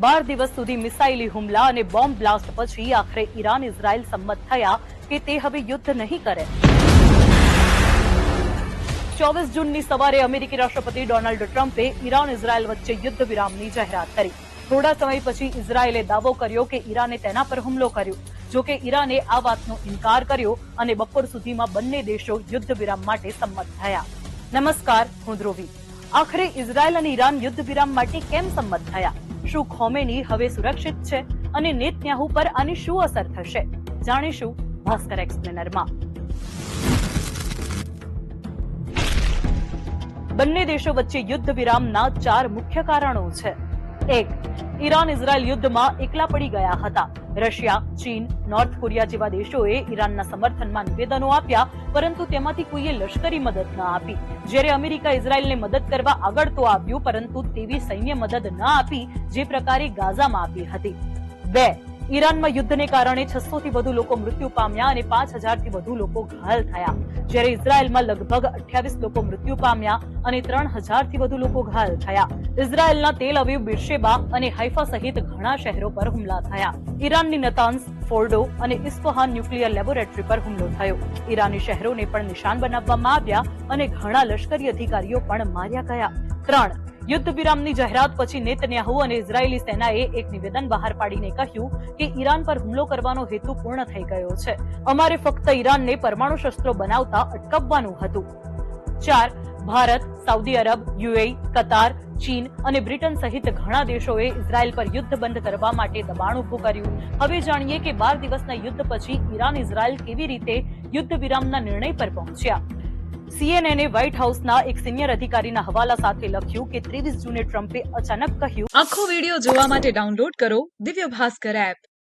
12 દિવસ સુધી મિસાઇલી હુમલા અને બોમ્બ બ્લાસ્ટ પછી આખરે ઈરાન ઇઝરાયલ સંમત થયા કે તે હવે યુદ્ધ નહીં કરે. 24 જૂનની સવારે અમેરિકી રાષ્ટ્રપતિ ડોનાલ્ડ ટ્રમ્પે ઈરાન ઇઝરાયલ વચ્ચે યુદ્ધ વિરામની જાહેરાત કરી. થોડા સમય પછી ઇઝરાયેલે દાવો કર્યો કે ઈરાને તેના પર હુમલો કર્યો. જોકે ઈરાને આ વાતનો ઇનકાર કર્યો અને બપોર સુધીમાં બંને દેશો યુદ્ધ વિરામ માટે સંમત થયા. નમસ્કાર, હું ધ્રુવી. આખરે ઇઝરાયલ અને ઈરાન યુદ્ધ વિરામ માટે કેમ સંમત થયા? શું ખોમેની હવે સુરક્ષિત છે અને નેતન્યાહુ પર આની શું અસર થશે? જાણીશું ભાસ્કર એક્સપ્લેનરમાં. બંને દેશો વચ્ચે યુદ્ધ વિરામના 4 મુખ્ય કારણો છે. 1. ઈરાન ઇઝરાયલ યુદ્ધમાં એકલા પડી ગયા હતા. રશિયા, ચીન, નોર્થ કોરિયા જેવા દેશોએ ઈરાનના સમર્થનમાં નિવેદનો આપ્યા, પરંતુ તેમાંથી કોઈએ લશ્કરી મદદ ન આપી. જ્યારે અમેરિકા ઇઝરાયલને મદદ કરવા આગળ તો આવ્યું, પરંતુ તેવી સૈન્ય મદદ ન આપી જે પ્રકારે ગાઝામાં આપી હતી. 2. ઈરાનમાં યુદ્ધને કારણે 600 થી વધુ લોકો મૃત્યુ પામ્યા અને 5000 થી વધુ લોકો ઘાયલ થયા. જ્યારે ઇઝરાયલમાં લગભગ 28 લોકો મૃત્યુ પામ્યા અને 3000 થી વધુ લોકો ઘાયલ થયા. ઇઝરાયલના તેલ અવીવ, બિરશેબા અને હૈફા સહિત ઘણા શહેરો પર હુમલા થયા. ઈરાનની નતાન્સ, ફોર્ડો અને ઇસ્ફહાન ન્યુક્લિયર લેબોરેટરી પર હુમલો થયો. ઈરાની શહેરોને પણ નિશાન બનાવવામાં આવ્યા અને ઘણા લશ્કરી અધિકારીઓ પણ માર્યા ગયા. 3. યુદ્ધ વિરામની જાહેરાત પછી નેતન્યાહુ અને ઇઝરાયેલી સેનાએ એક નિવેદન બહાર પાડીને કહ્યું કે ઈરાન પર હુમલો કરવાનો હેતુ પૂર્ણ થઈ ગયો છે. અમારે ફક્ત ઈરાનને પરમાણુ શસ્ત્રો બનાવતા અટકાવવાનું હતું. 4. ભારત, સાઉદી અરબ, યુએઈ, કતાર, ચીન અને બ્રિટન સહિત ઘણા દેશોએ ઇઝરાયલ પર યુદ્ધ બંધ કરવા માટે દબાણ ઉભું કર્યું. હવે જાણીએ કે 12 દિવસના યુદ્ધ પછી ઈરાન ઇઝરાયલ કેવી રીતે યુદ્ધ વિરામના નિર્ણય પર પહોંચ્યા. સીએનએને વ્હાઇટ હાઉસના એક સિનિયર અધિકારીના હવાલા સાથે લખ્યું કે 23 જૂને ટ્રમ્પે અચાનક કહ્યું, આખો વિડિયો જોવા માટે ડાઉનલોડ કરો દિવ્ય ભાસ્કર એપ.